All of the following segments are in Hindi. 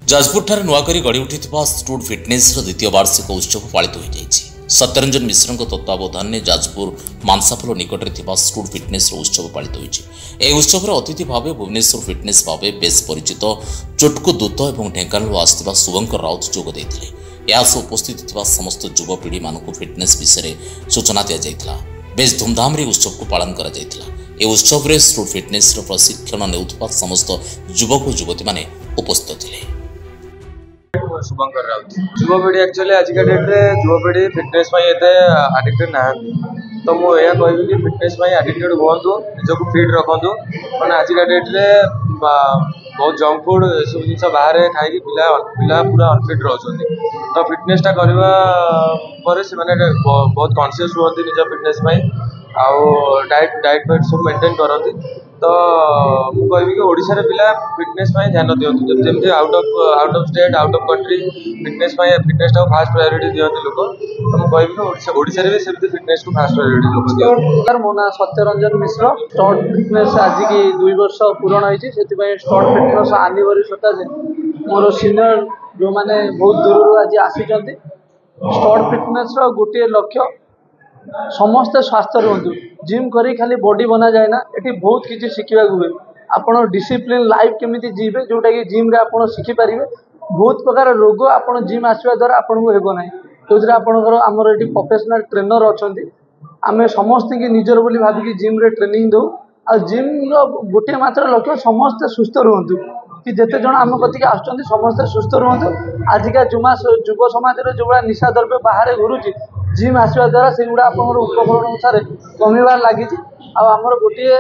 जाजपुर ठारे नुआकरी गढ़ी उठी स्टूड फिटनेस द्वितीय वार्षिक उत्सव पालित हो जाएगी। सत्यरंजन मिश्र तत्वावधान में जाजपुर मानसापोल निकट में स्टूड फिटनेस उत्सव पालित होती। उत्सव अतिथि भाव भुवनेश्वर फिटनेस भाव बेस परिचित चोटकू दूत और ढेंकानाल आसता शुभंकर राउत जोगदे। उपस्थित समस्त युवपीढ़ी मानक फिटनेस विषय सूचना दी जाता। बेस धूमधाम उत्सव को पालन कर उत्सव में स्टूड फिटनेस प्रशिक्षण नेउथुवा समस्त युवक युवती माने उपस्थित थे। शुभंकर राउत युवपीढ़ी एक्चुअली आज का डेट रे युवपीढ़ी फिटनेस आडिक्टेड ना तो मुझे कहबी कि फिटनेस आडिक्टेड हूँ निजक फिट रखु मैंने आज का डेट रे बहुत जंक फूड सब जिन बाहर खाई पिला पूरा अनफिट रोचे तो फिटनेसटा करवा बहुत कॉन्शियस हुआ निज फिटनेस आउ डाइट फाइट सब मेंटेन करती तो मुझे कि ओडिशा पिला फिटनेस ध्यान दिंतु जमी out of state out of country fitness fast priority दिखती लोक तो मुझे कि ओडिशा भी सेमती फिटनेस को फास्ट प्रायोरिटी लोक दिखते। मो ना सत्यरंजन मिश्र स्टॉट फिटनेस आज की 2 वर्ष पूरण होती स्टॉट फिटनेस एनिवर्सरी मोर सीनियर जो मैंने बहुत दूर आज आसी स्टॉट फिटनेस गोटे लक्ष्य समस्ते स्वास्थ्य रुहतु जिम करी खाली बॉडी बना जाए ना ये बहुत किसी शिखा हुए आप डिसिप्लिन लाइफ केमी जीवे जोटा कि जिम रे आप शिखिपारे बहुत प्रकार रोग आप जिम आसवा द्वारा आपको हेब ना जो आपंकर आमर ये प्रोफेशनल ट्रेनर अच्छा आम समस्त की निजर बोली भाविकी जिम रे ट्रेनिंग दो आ जिम गोटे मात्र लक्ष्य समस्ते सुस्थ रुहतु कि जिते जन आम कतिक आसुँच समस्ते सुस्थ रुहतु। आजिका युव समाज जो भाया निशा द्रव्य बाहर घुरुची जिम आसवा द्वारा से गुड़ा आप उपकरण अनुसार कमिबार लगी आमर गोटे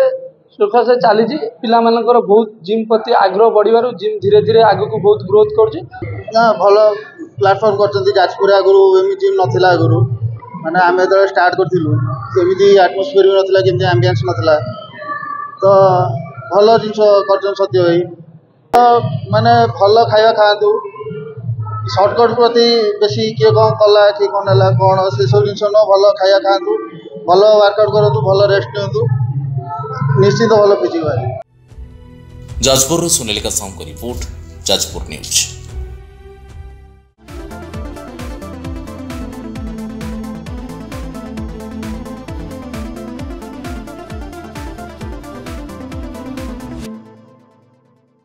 सुख से चली पिला बहुत जिम प्रति आग्रह बढ़िबार जिम धीरे धीरे आग को बहुत ग्रोथ कर भल प्लाटफर्म कर जाजपुर आगु एम जिम नाला आगु मैंने आम जो स्टार्ट करूँ आटमोस्फियर भी नाला केमती आम्बियंस नाला तो भल जिन कर सत्य भाई तो माने भल खाया खातु सर्टकट प्रति बेसी किए कौन कला कि कौन है कौन से सब जिन भल खाया खातु भल वर्कआउट करूँ भल रेस्ट नियंतु निश्चित भल फिजिक। जाजपुर सुनीलिका साहू रिपोर्ट जाजपुर न्यूज।